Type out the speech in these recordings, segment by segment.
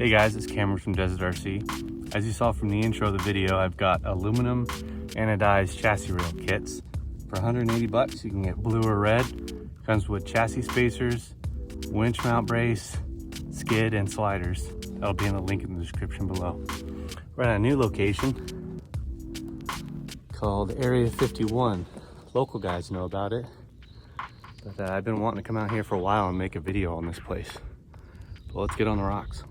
Hey guys, it's Cameron from Desert RC. As you saw from the intro of the video, I've got aluminum anodized chassis rail kits. For 180 bucks, you can get blue or red. Comes with chassis spacers, winch mount brace, skid, and sliders. That'll be in the link in the description below. We're at a new location called Area 51. Local guys know about it, but I've been wanting to come out here for a while and make a video on this place. So let's get on the rocks.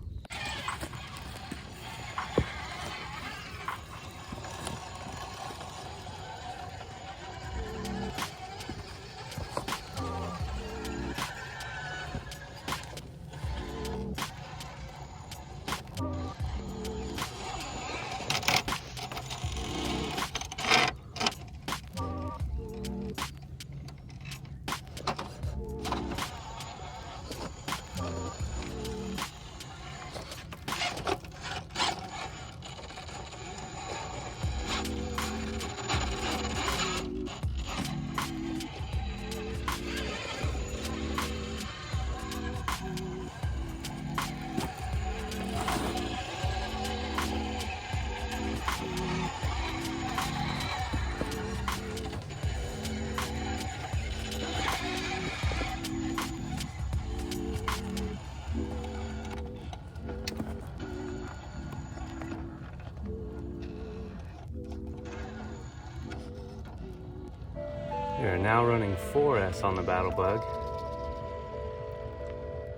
We are now running 4S on the Battle Bug.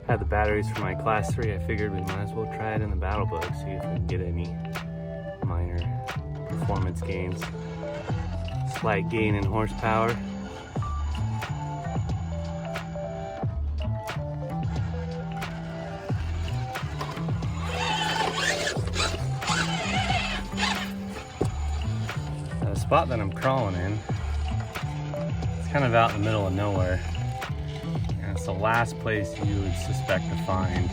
Had the batteries for my Class 3, I figured we might as well try it in the Battle Bug, see if we can get any minor performance gains. Slight gain in horsepower. The spot that I'm crawling in, kind of out in the middle of nowhere, and it's the last place you would suspect to find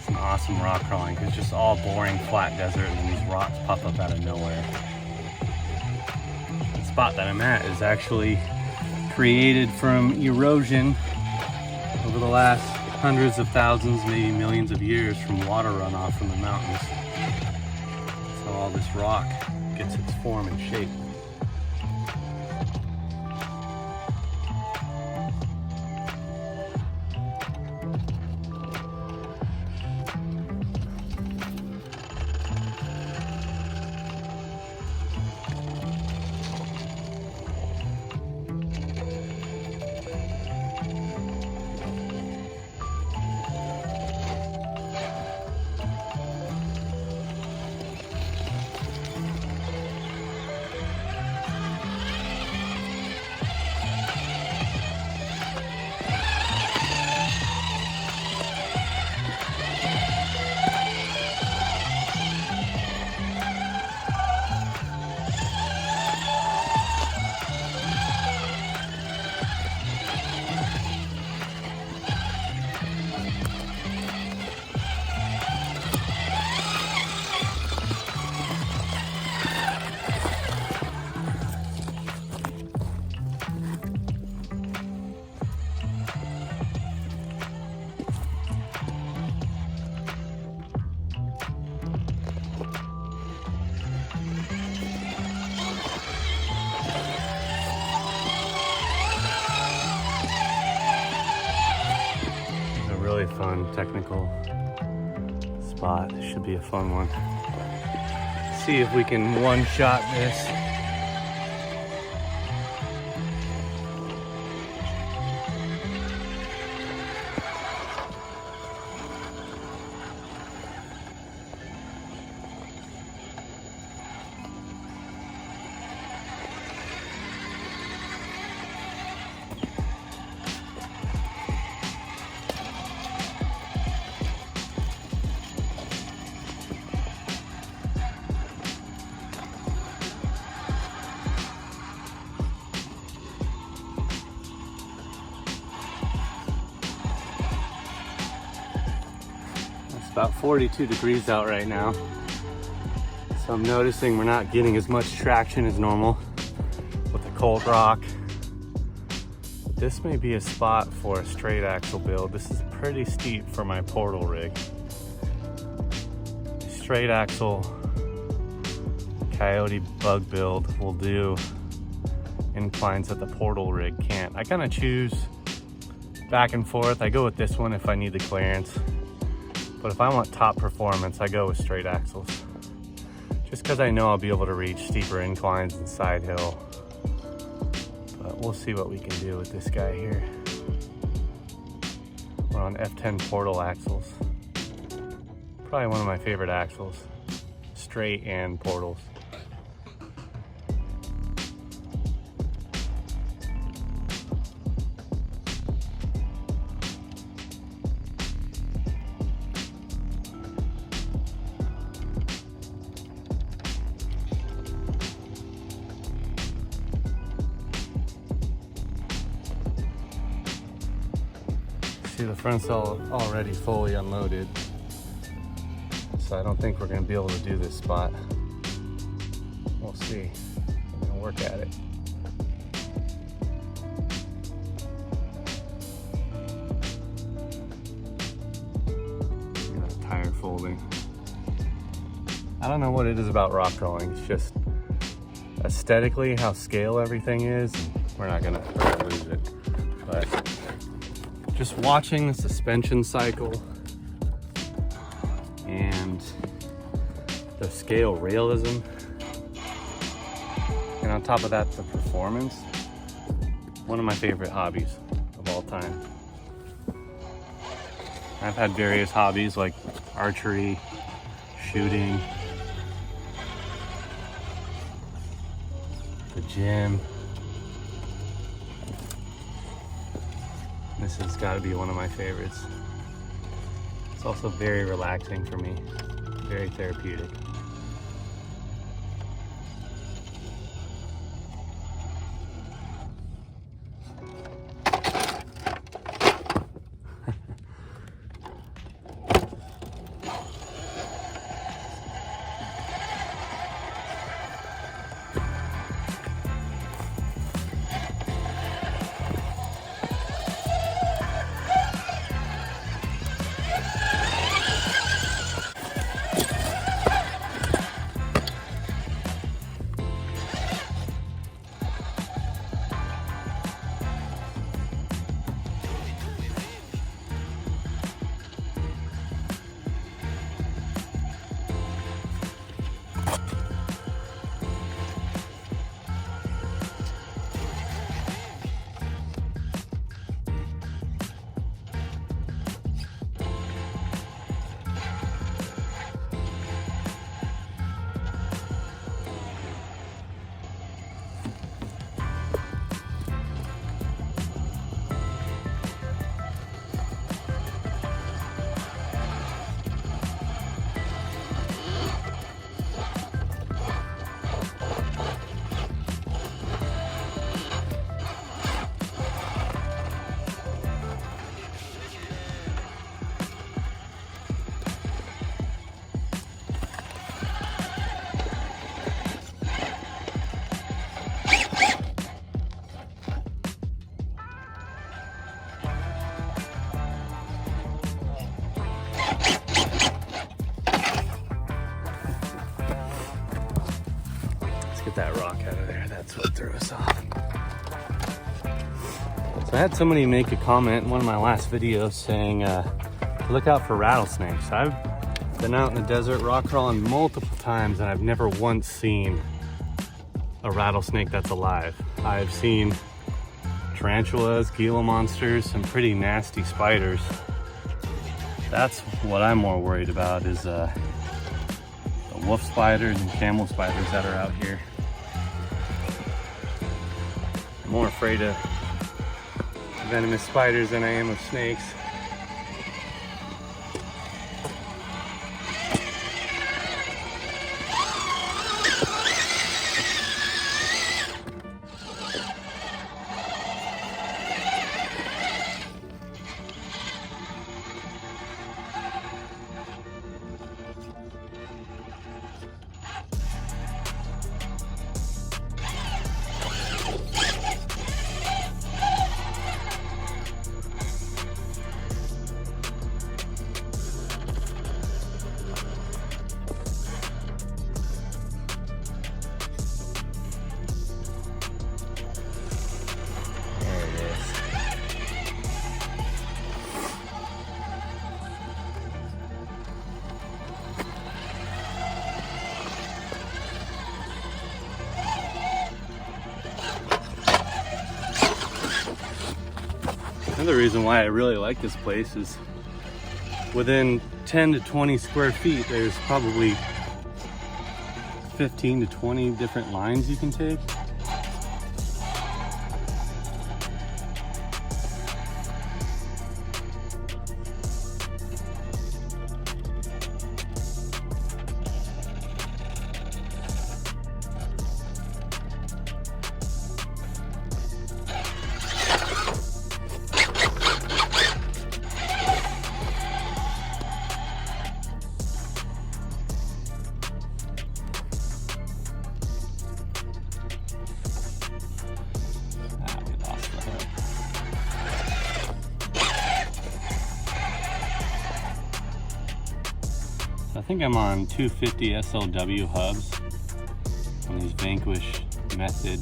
some awesome rock crawling, because it's just all boring flat desert and these rocks pop up out of nowhere. The spot that I'm at is actually created from erosion over the last hundreds of thousands, maybe millions of years, from water runoff from the mountains. So all this rock gets its form and shape. Really fun technical spot. This should be a fun one. See if we can one-shot this. About 42 degrees out right now, so I'm noticing we're not getting as much traction as normal with the cold rock. This may be a spot for a straight axle build. This is pretty steep for my portal rig. straight axle Coyote bug build will do inclines that the portal rig can't. I kind of choose back and forth. I go with this one if I need the clearance, but if I want top performance, I go with straight axles. Just because I know I'll be able to reach steeper inclines and side hill. But we'll see what we can do with this guy here. We're on F10 portal axles. Probably one of my favorite axles. Straight and portals. See, the front's already fully unloaded, so I don't think we're going to be able to do this spot. We'll see. We're going to work at it. Tire folding. I don't know what it is about rock crawling. It's just aesthetically how scale everything is. We're not gonna lose it, but just watching the suspension cycle and the scale realism, and on top of that, the performance. One of my favorite hobbies of all time. I've had various hobbies like archery, shooting, the gym. This has got to be one of my favorites. It's also very relaxing for me, very therapeutic. That rock out of there, that's what threw us off. So I had somebody make a comment in one of my last videos saying look out for rattlesnakes. I've been out in the desert rock crawling multiple times and I've never once seen a rattlesnake that's alive. I've seen tarantulas, Gila monsters, some pretty nasty spiders. That's what I'm more worried about is the wolf spiders and camel spiders that are out here. I'm more afraid of venomous spiders than I am of snakes. Another reason why I really like this place is within 10 to 20 square feet, there's probably 15 to 20 different lines you can take. I think I'm on 250 SLW hubs on these Vanquish method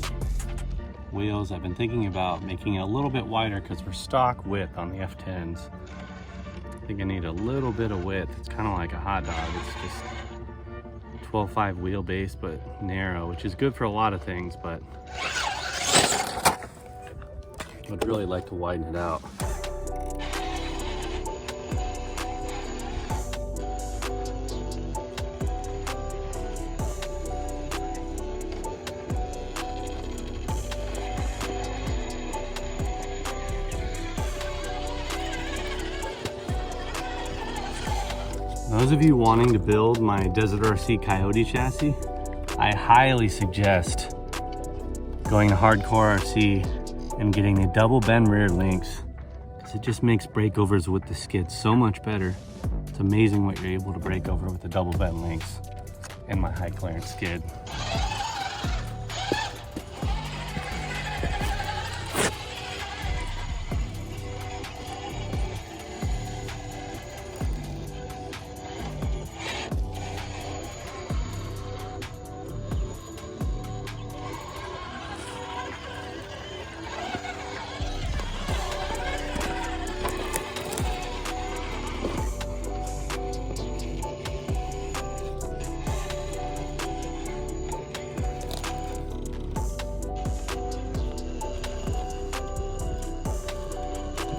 wheels. I've been thinking about making it a little bit wider because for stock width on the F10s, I think I need a little bit of width. It's kind of like a hot dog. It's just 12.5 wheelbase, but narrow, which is good for a lot of things, but I would really like to widen it out. Those of you wanting to build my Desert RC Coyote chassis, I highly suggest going to Hardcore RC and getting the double bend rear links, because it just makes breakovers with the skid so much better. It's amazing what you're able to break over with the double bend links and my high clearance skid.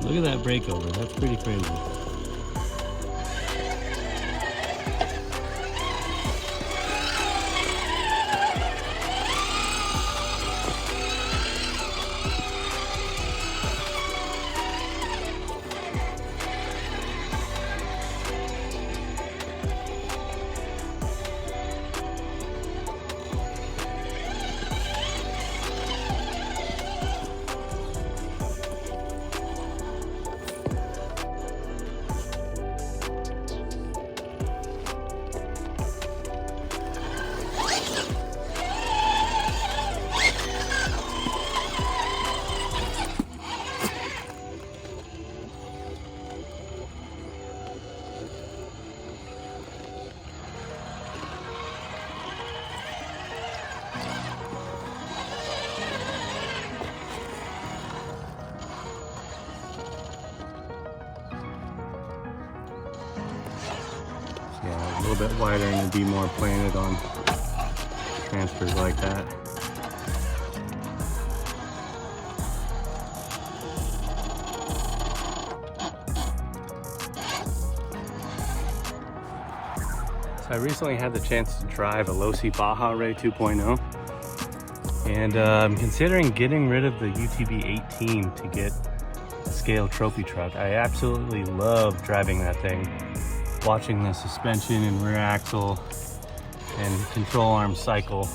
Look at that breakover, that's pretty crazy. Yeah, a little bit wider and it'd be more planted on transfers like that. So I recently had the chance to drive a low-C Baja Ray 2.0, and I'm considering getting rid of the UTV 18 to get a scale trophy truck. I absolutely love driving that thing, watching the suspension and rear axle and control arm cycle.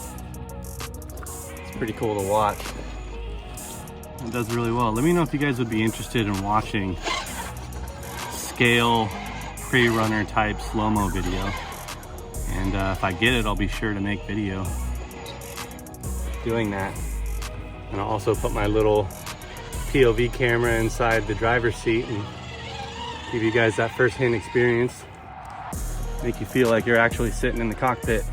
It's pretty cool to watch. It does really well. Let me know if you guys would be interested in watching scale pre-runner type slow-mo video. And if I get it, I'll be sure to make video doing that. And I'll also put my little POV camera inside the driver's seat and give you guys that first-hand experience. Make you feel like you're actually sitting in the cockpit.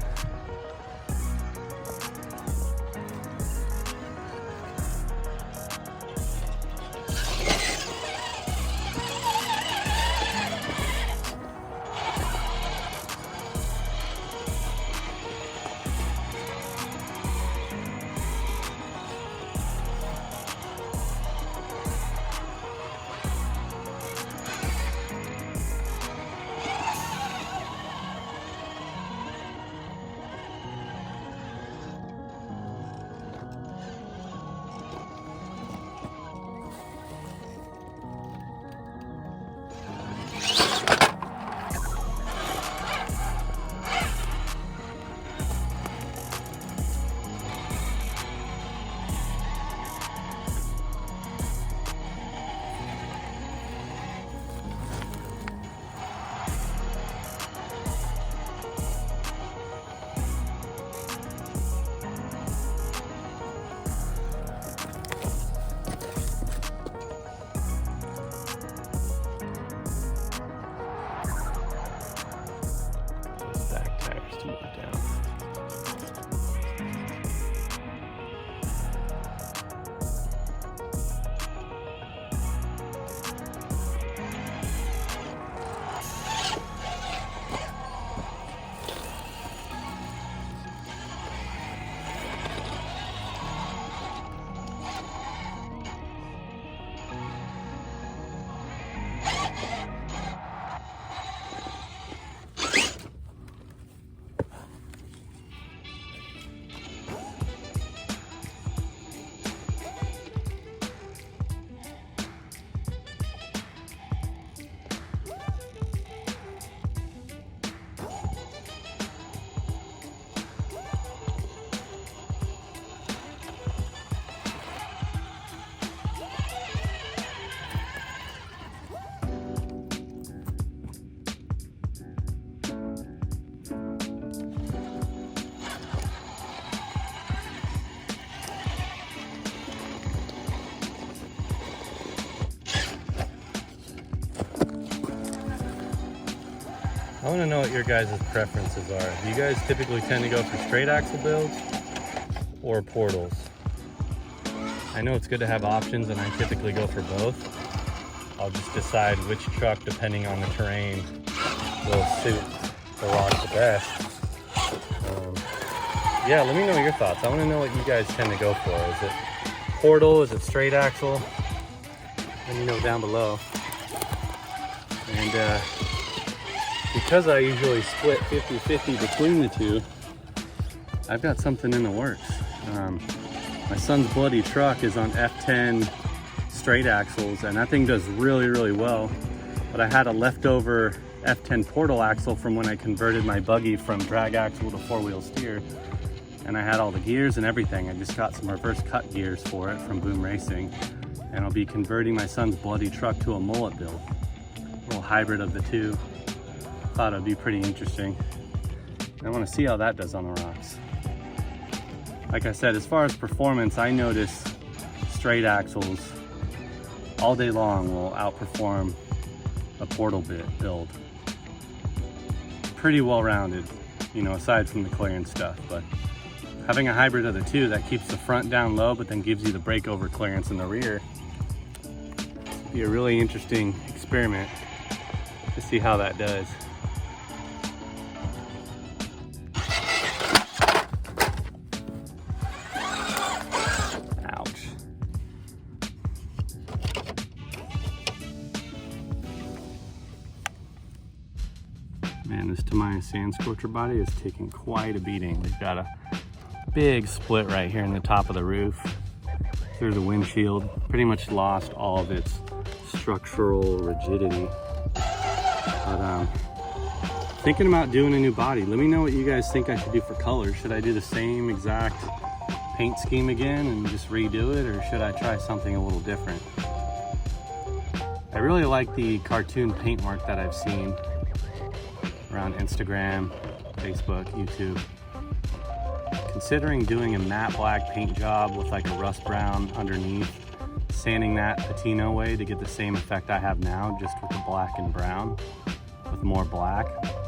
I want to know what your guys' preferences are. Do you guys typically tend to go for straight axle builds or portals? I know it's good to have options, and I typically go for both. I'll just decide which truck, depending on the terrain, will suit the rock the best. Yeah, let me know your thoughts. I want to know what you guys tend to go for. Is it portal? Is it straight axle? Let me know down below. And because I usually split 50-50 between the two, I've got something in the works. My son's bloody truck is on F10 straight axles, and that thing does really, really well. But I had a leftover F10 portal axle from when I converted my buggy from drag axle to four-wheel steer. And I had all the gears and everything. I just got some reverse cut gears for it from Boom Racing. And I'll be converting my son's bloody truck to a mullet build. A little hybrid of the two. Thought it'd be pretty interesting. I want to see how that does on the rocks. Like I said, as far as performance, I notice straight axles all day long will outperform a portal build. Pretty well rounded, you know, aside from the clearance stuff, but having a hybrid of the two that keeps the front down low but then gives you the breakover clearance in the rear would be a really interesting experiment to see how that does. Ouch. Man, this Tamiya sand scorcher body is taking quite a beating. We've got a big split right here in the top of the roof through the windshield. Pretty much lost all of its structural rigidity. But thinking about doing a new body. Let me know what you guys think I should do for color. Should I do the same exact paint scheme again and just redo it, or should I try something a little different? I really like the cartoon paint work that I've seen around Instagram, Facebook, YouTube. Considering doing a matte black paint job with like a rust brown underneath, sanding that patina way to get the same effect I have now, just with the black and brown with more black,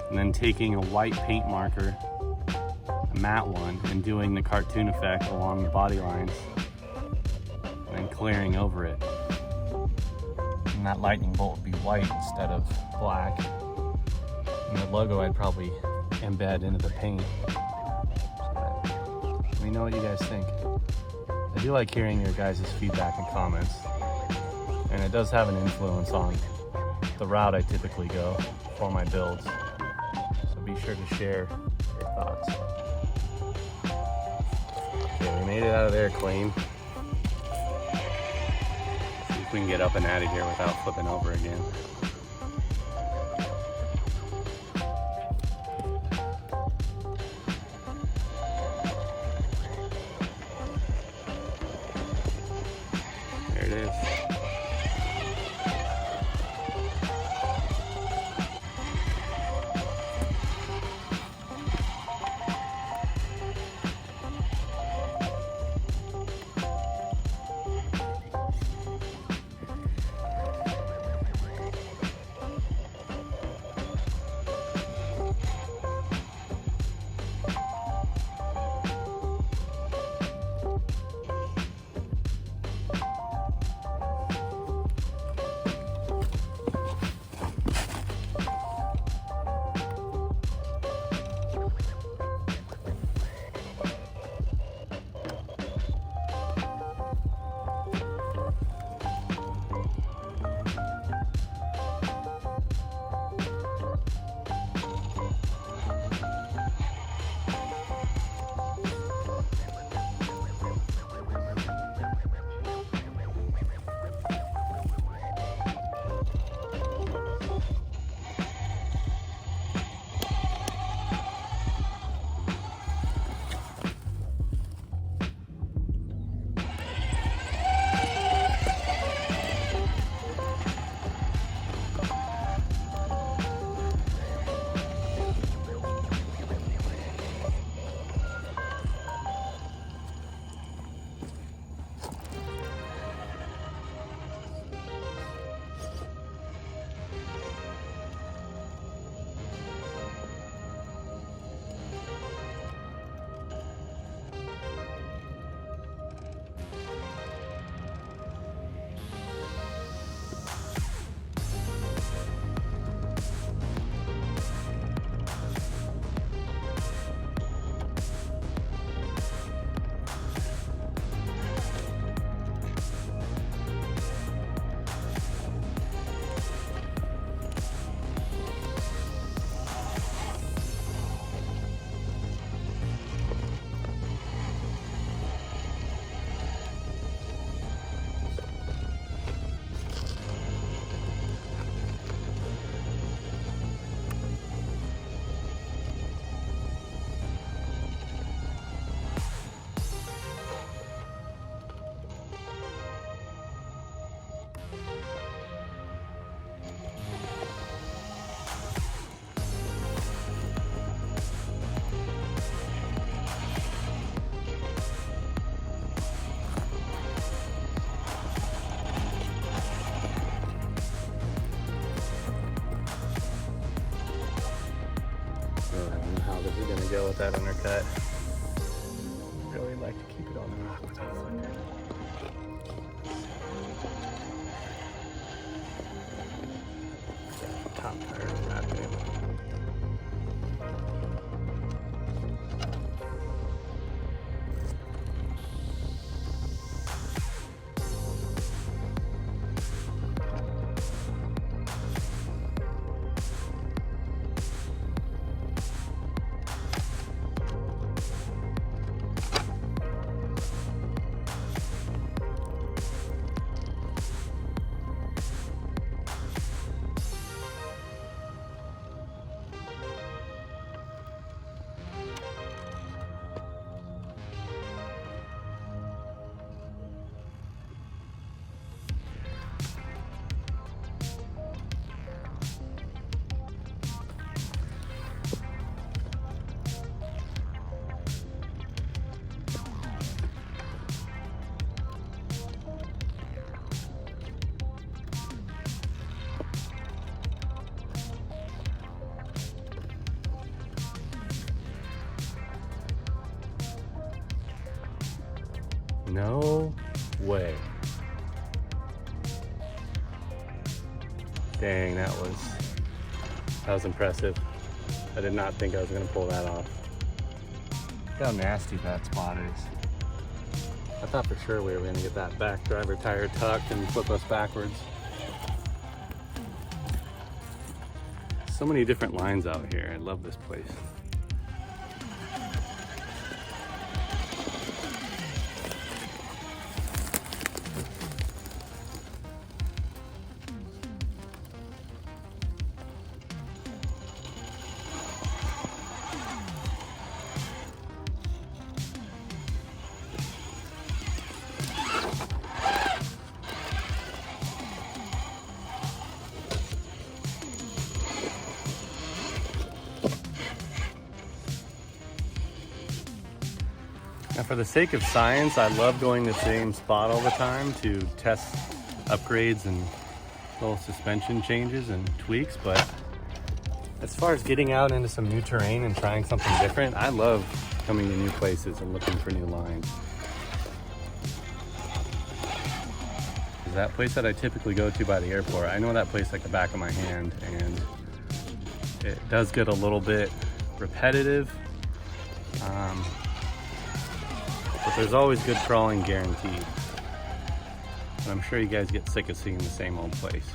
and then taking a white paint marker, a matte one, and doing the cartoon effect along the body lines and clearing over it. And that lightning bolt would be white instead of black. And the logo I'd probably embed into the paint. Let me know what you guys think. I do like hearing your guys' feedback and comments. And it does have an influence on the route I typically go for my builds. So be sure to share your thoughts. Okay, we made it out of there clean. See if we can get up and out of here without flipping over again. There it is. with that undercut. Really like to keep it on the rock with that flicker. Top tire on that thing. No way. Dang, that was impressive. I did not think I was gonna pull that off. Look how nasty that spot is. I thought for sure we were gonna get that back driver tire tucked and flip us backwards. So many different lines out here. I love this place. Now, for the sake of science, I love going to the same spot all the time to test upgrades and little suspension changes and tweaks, but as far as getting out into some new terrain and trying something different, I love coming to new places and looking for new lines. Because that place that I typically go to by the airport, I know that place like the back of my hand, and it does get a little bit repetitive. But there's always good crawling guaranteed. And I'm sure you guys get sick of seeing the same old place.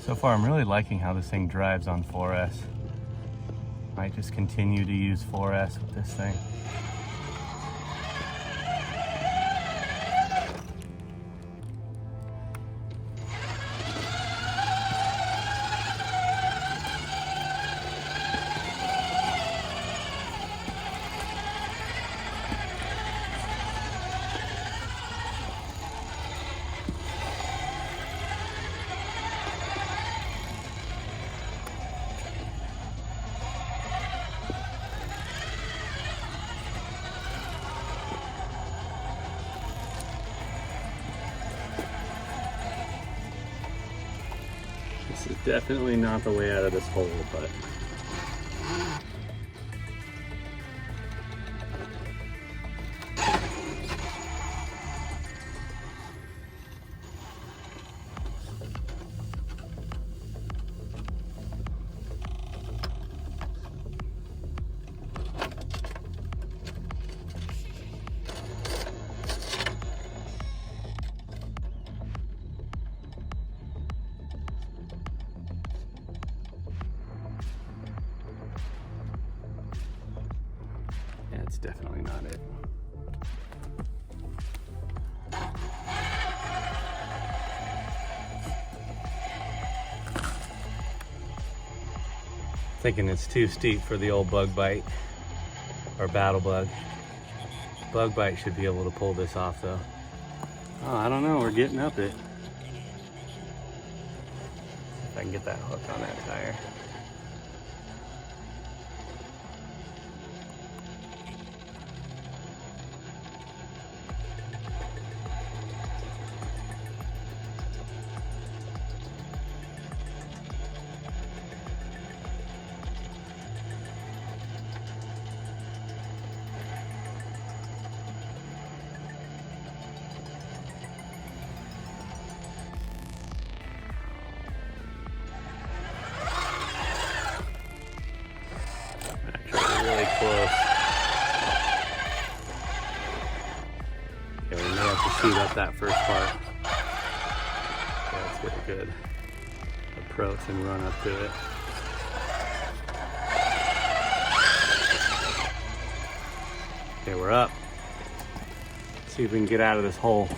So far, I'm really liking how this thing drives on 4S. Might just continue to use 4S with this thing. This is definitely not the way out of this hole, but That's definitely not it. Thinking it's too steep for the old bug bite or battle bug. Bug bite should be able to pull this off though. Oh, I don't know, we're getting up it. If I can get that hook on that tire. Really close. Okay, we may have to shoot up that first part. Okay, let's get a good approach and run up to it. Okay, we're up. Let's see if we can get out of this hole.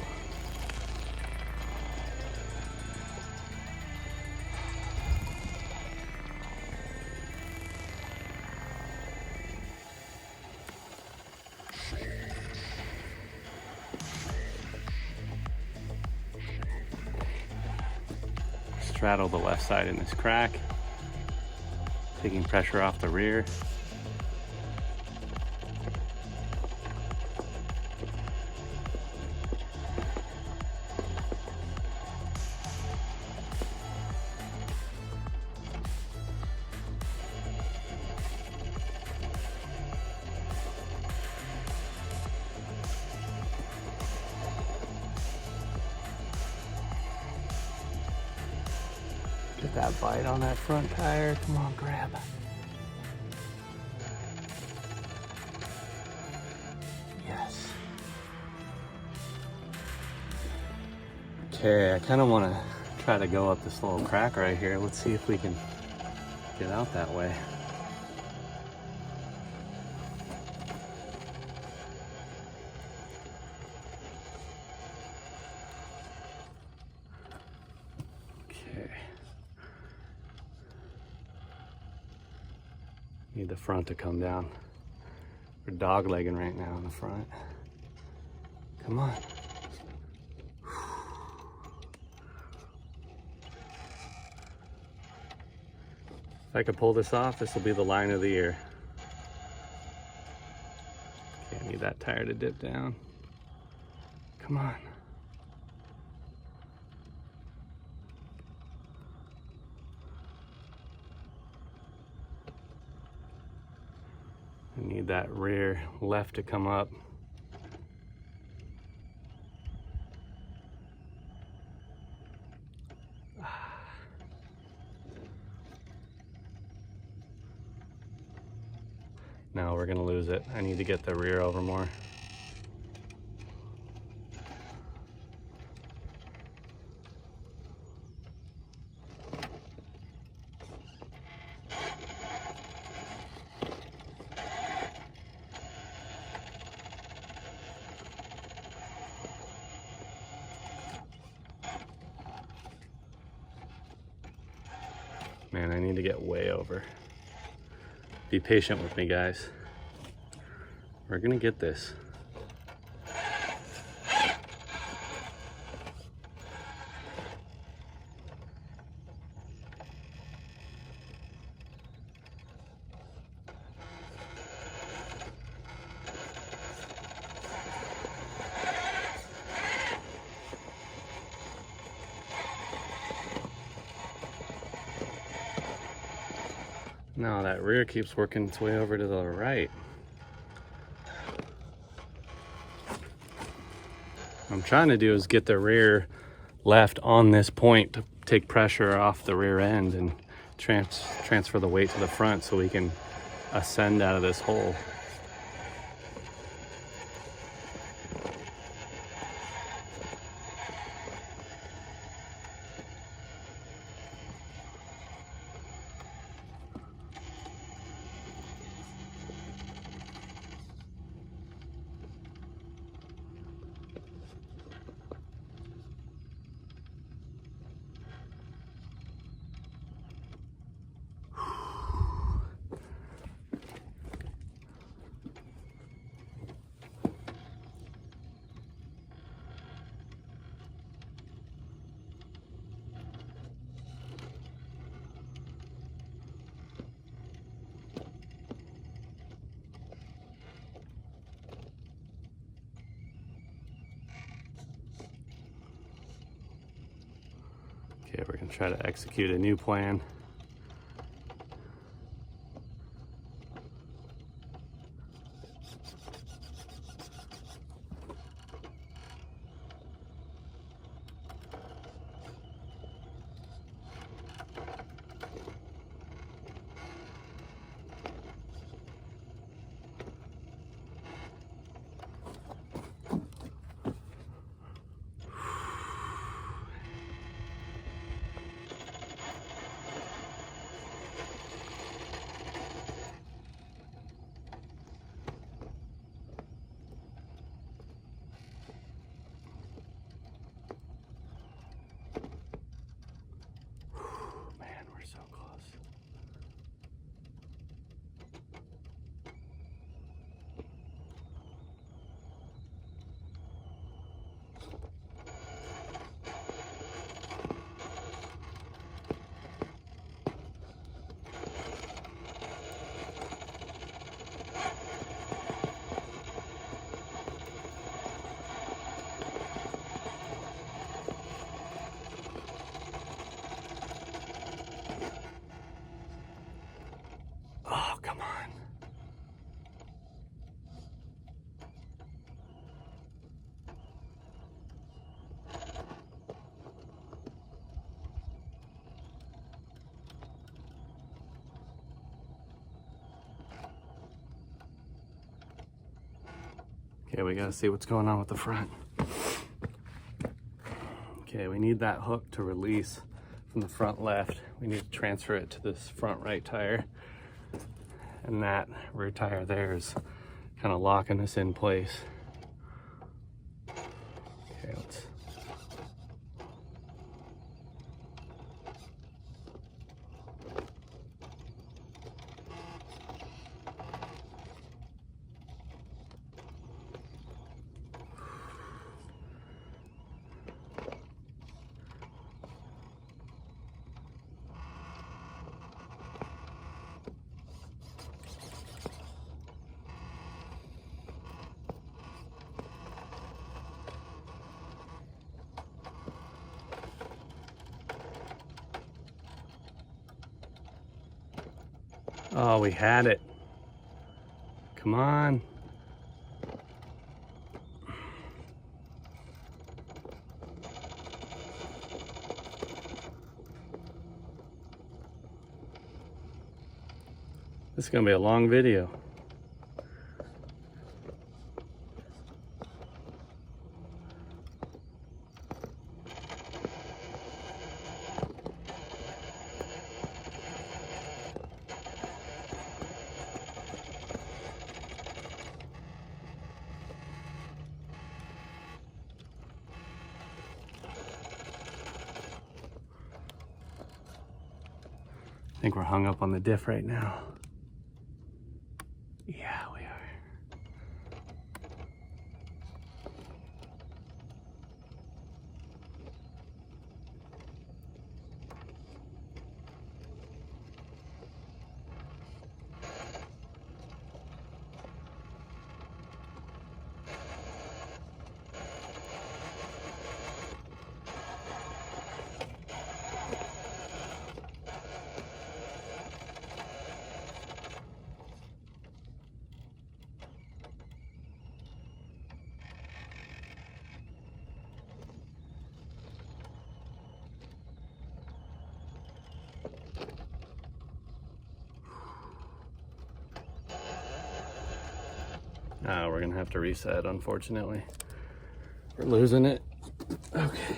Straddle the left side in this crack, taking pressure off the rear. Get that bite on that front tire. Come on, grab. Yes. Okay, I kind of want to try to go up this little crack right here. Let's see if we can get out that way. Need the front to come down. We're dog-legging right now in the front. Come on. If I could pull this off, this will be the line of the year. Okay, I need that tire to dip down. Come on. I need that rear left to come up. No, we're gonna lose it. I need to get the rear over more. Man, I need to get way over. Be patient with me, guys. We're gonna get this. No, that rear keeps working its way over to the right. What I'm trying to do is get the rear left on this point to take pressure off the rear end and transfer the weight to the front so we can ascend out of this hole. Okay, we're gonna try to execute a new plan. So close. Oh, come on. Okay, we gotta see what's going on with the front. Okay, we need that hook to release from the front left. We need to transfer it to this front right tire. And that rear tire there is kind of locking us in place. Okay, let's... Oh, we had it. Come on. This is gonna be a long video. I think we're hung up on the diff right now. Yeah, we are. We're gonna have to reset, unfortunately. We're losing it. Okay.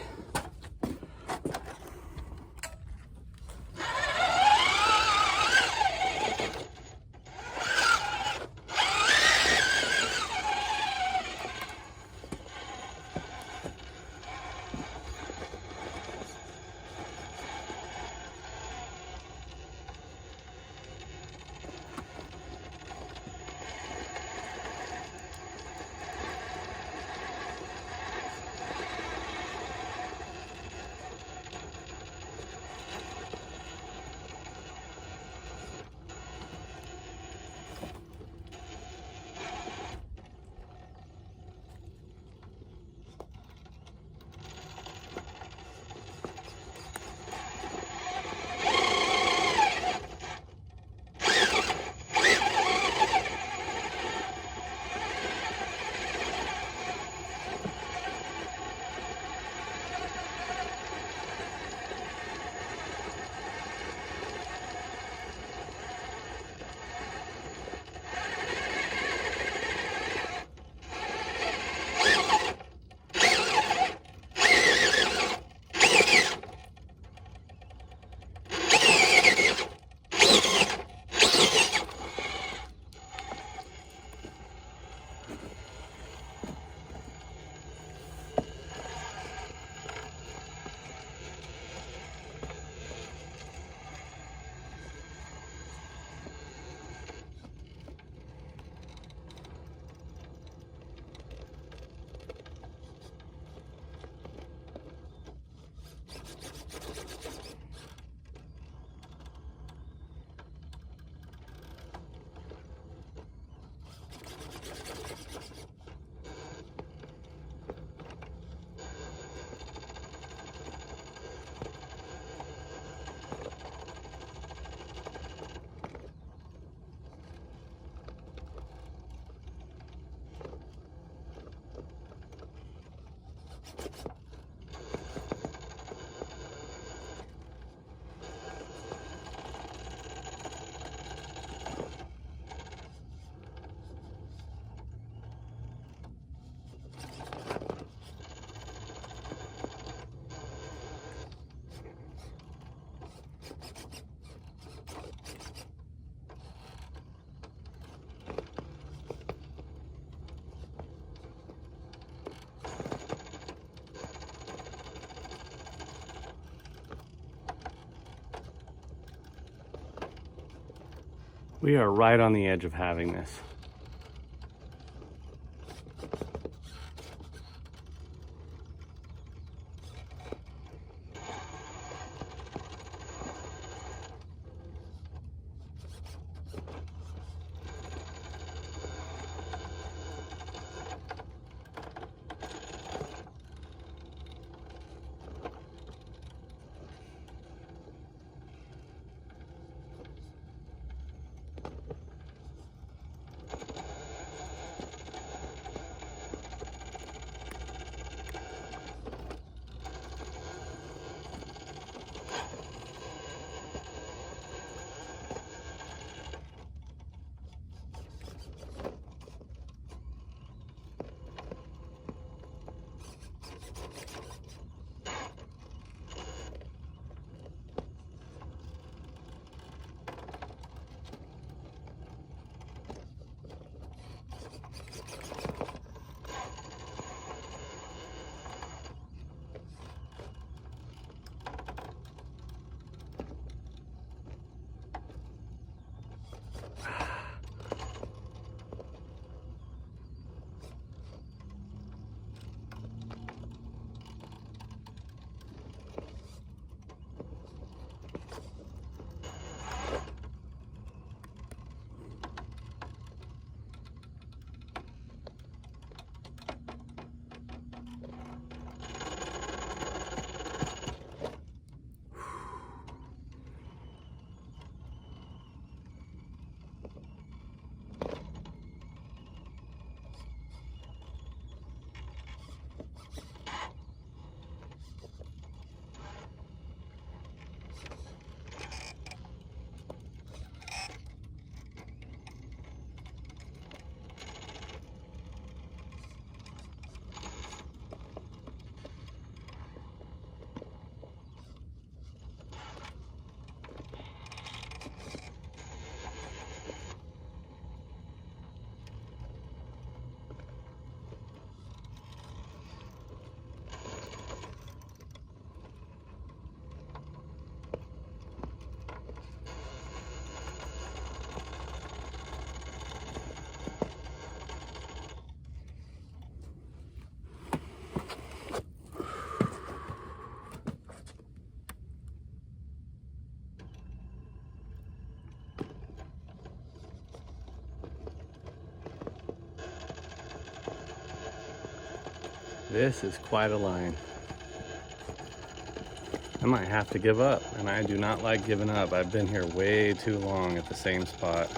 We are right on the edge of having this. This is quite a line. I might have to give up, and I do not like giving up. I've been here way too long at the same spot.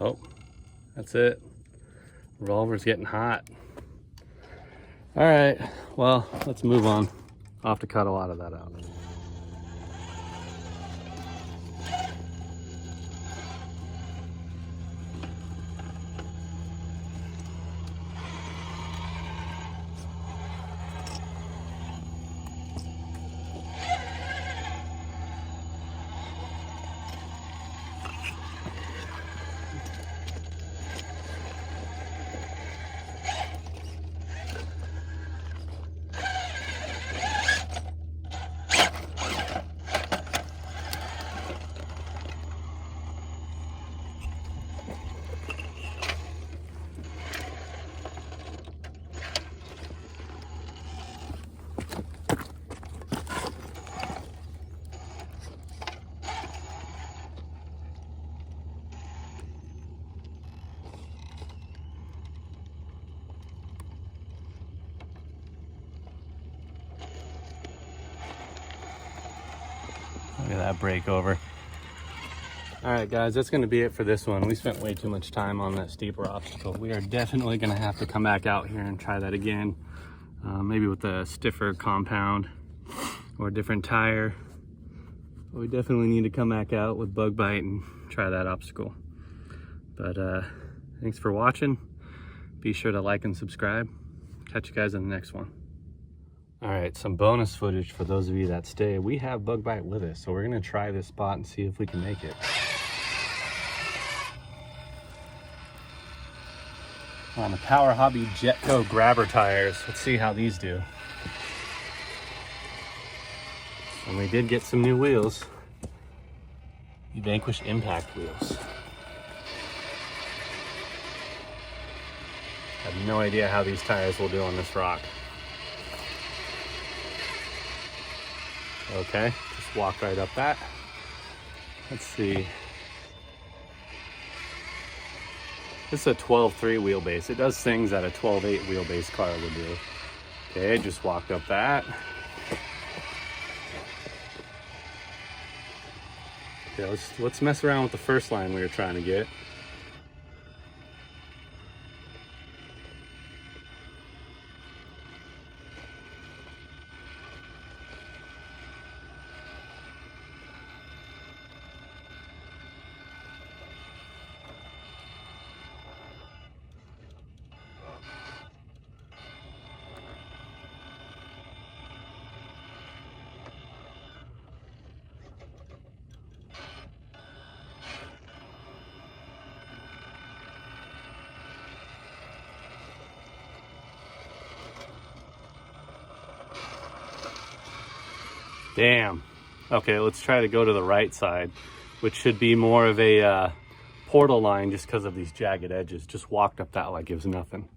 Oh, that's it. Revolver's getting hot. All right, well, let's move on. I'll have to cut a lot of that out. Look at that break over. All right, guys, that's going to be it for this one. We spent way too much time on that steeper obstacle. We are definitely going to have to come back out here and try that again. Maybe with a stiffer compound or a different tire. We definitely need to come back out with Bug Bite and try that obstacle. But thanks for watching. Be sure to like and subscribe. Catch you guys in the next one. All right, some bonus footage for those of you that stay. We have Bug Bite with us, so we're gonna try this spot and see if we can make it. On the Power Hobby Jetco grabber tires. Let's see how these do. And we did get some new wheels. The Vanquish Impact wheels. I have no idea how these tires will do on this rock. Okay, just walk right up that. Let's see. This is a 12.3 wheelbase. It does things that a 12.8 wheelbase car would do. Okay, just walked up that. Okay, let's mess around with the first line we were trying to get. Damn. Okay, let's try to go to the right side, which should be more of a portal line just because of these jagged edges. Just walked up that like it was nothing.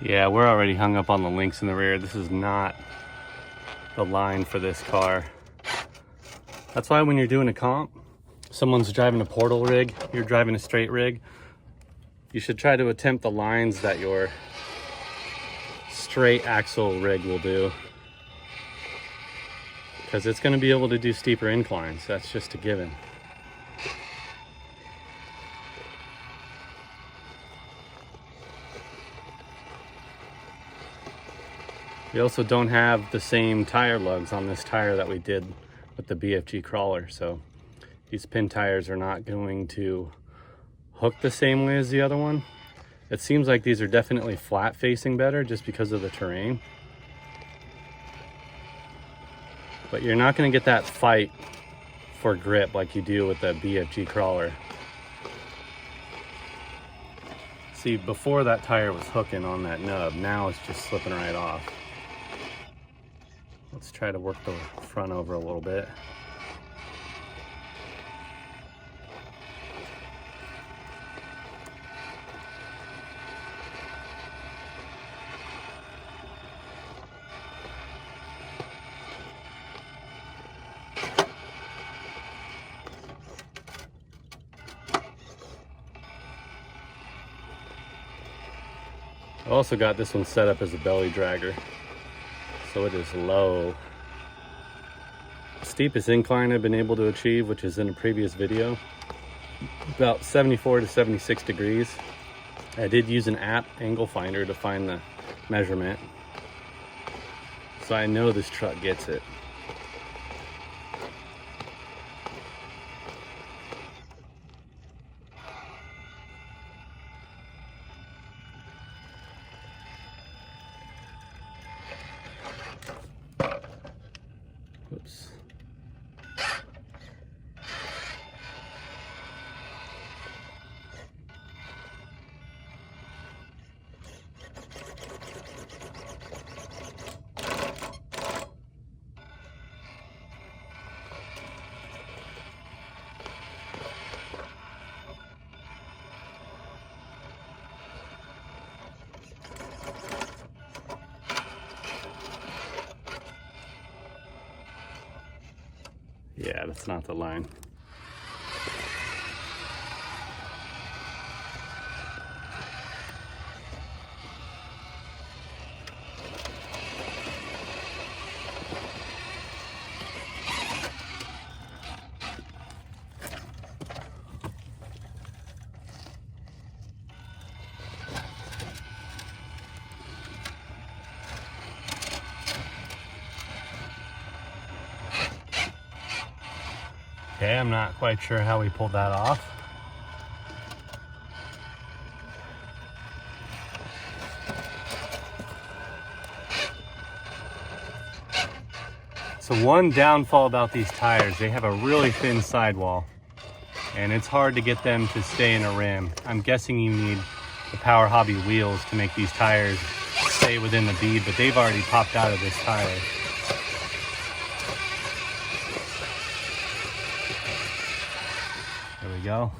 Yeah, we're already hung up on the links in the rear. This is not the line for this car. That's why when you're doing a comp, someone's driving a portal rig, you're driving a straight rig, you should try to attempt the lines that your straight axle rig will do. Because it's going to be able to do steeper inclines. That's just a given. We also don't have the same tire lugs on this tire that we did with the BFG crawler, so these pin tires are not going to hook the same way as the other one. It seems like these are definitely flat facing better just because of the terrain. But you're not going to get that fight for grip like you do with the BFG crawler. See, before that tire was hooking on that nub, now it's just slipping right off. Let's try to work the front over a little bit. I also got this one set up as a belly dragger, so it is low. The steepest incline I've been able to achieve, which is in a previous video, about 74 to 76 degrees. I did use an app angle finder to find the measurement, so I know this truck gets it. Oops. Yeah, that's not the line. Okay, I'm not quite sure how we pulled that off. So one downfall about these tires, they have a really thin sidewall and it's hard to get them to stay in a rim. I'm guessing you need the Power Hobby wheels to make these tires stay within the bead, but they've already popped out of this tire. There we go.